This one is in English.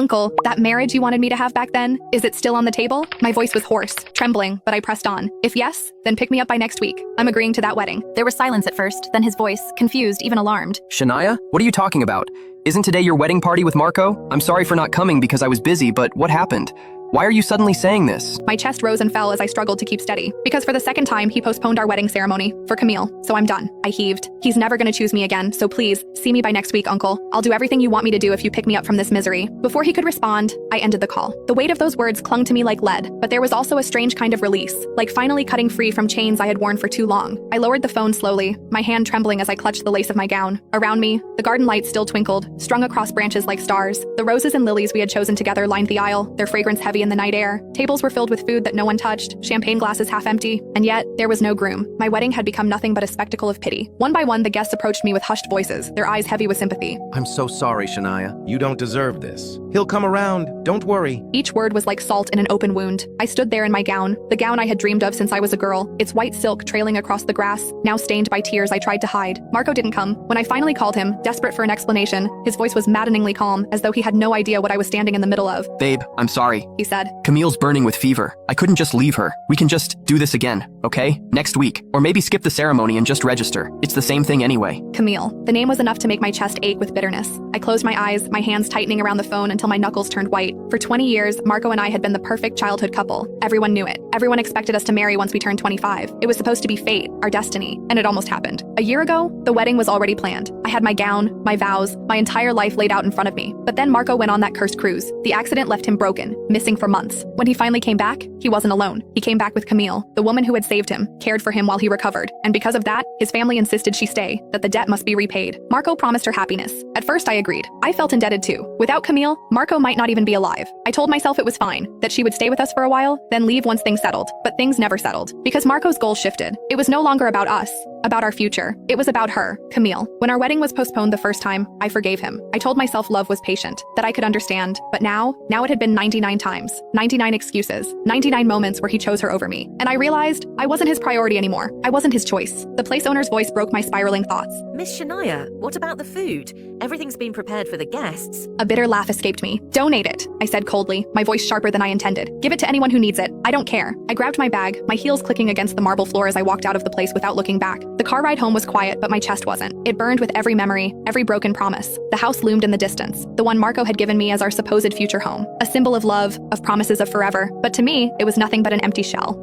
Uncle, that marriage you wanted me to have back then, is it still on the table? My voice was hoarse, trembling, but I pressed on. If yes, then pick me up by next week. I'm agreeing to that wedding. There was silence at first, then his voice, confused, even alarmed. Shania, what are you talking about? Isn't today your wedding party with Marco? I'm sorry for not coming because I was busy, but what happened? Why are you suddenly saying this? My chest rose and fell as I struggled to keep steady. Because for the second time, he postponed our wedding ceremony for Camille, so I'm done. I heaved. He's never gonna choose me again, so please, see me by next week, Uncle. I'll do everything you want me to do if you pick me up from this misery. Before he could respond, I ended the call. The weight of those words clung to me like lead, but there was also a strange kind of release, like finally cutting free from chains I had worn for too long. I lowered the phone slowly, my hand trembling as I clutched the lace of my gown. Around me, the garden lights still twinkled, strung across branches like stars. The roses and lilies we had chosen together lined the aisle, their fragrance heavy in the night air. Tables were filled with food that no one touched, champagne glasses half empty, and yet there was no groom. My wedding had become nothing but a spectacle of pity. One by one, the guests approached me with hushed voices, their eyes heavy with sympathy. I'm so sorry, Shania. You don't deserve this. He'll come around. Don't worry. Each word was like salt in an open wound. I stood there in my gown, the gown I had dreamed of since I was a girl, its white silk trailing across the grass, now stained by tears I tried to hide. Marco didn't come. When I finally called him, desperate for an explanation, his voice was maddeningly calm, as though he had no idea what I was standing in the middle of. Babe, I'm sorry, he said. Camille's burning with fever. I couldn't just leave her. We can just do this again, okay? Next week. Or maybe skip the ceremony and just register. It's the same thing anyway. Camille. The name was enough to make my chest ache with bitterness. I closed my eyes, my hands tightening around the phone until my knuckles turned white. For 20 years, Marco and I had been the perfect childhood couple. Everyone knew it. Everyone expected us to marry once we turned 25. It was supposed to be fate, our destiny, and it almost happened. A year ago, the wedding was already planned. I had my gown, my vows, my entire life laid out in front of me. But then Marco went on that cursed cruise. The accident left him broken, missing for months. When he finally came back, he wasn't alone. He came back with Camille, the woman who had saved him, cared for him while he recovered. And because of that, his family insisted she stay, that the debt must be repaid. Marco promised her happiness. At first I agreed. I felt indebted too. Without Camille, Marco might not even be alive. I told myself it was fine, that she would stay with us for a while, then leave once things settled. But things never settled. Because Marco's goal shifted. It was no longer about us, about our future. It was about her, Camille. When our wedding was postponed the first time, I forgave him. I told myself love was patient, that I could understand. But now it had been 99 times, 99 excuses, 99 moments where he chose her over me. And I realized I wasn't his priority anymore. I wasn't his choice. The place owner's voice broke my spiraling thoughts. Miss Shania, what about the food? Everything's been prepared for the guests. A bitter laugh escaped me. Donate it, I said coldly, my voice sharper than I intended. Give it to anyone who needs it. I don't care. I grabbed my bag, my heels clicking against the marble floor as I walked out of the place without looking back. The car ride home was quiet, but my chest wasn't. It burned with every memory, every broken promise. The house loomed in the distance, the one Marco had given me as our supposed future home. A symbol of love, of promises of forever. But to me, it was nothing but an empty shell.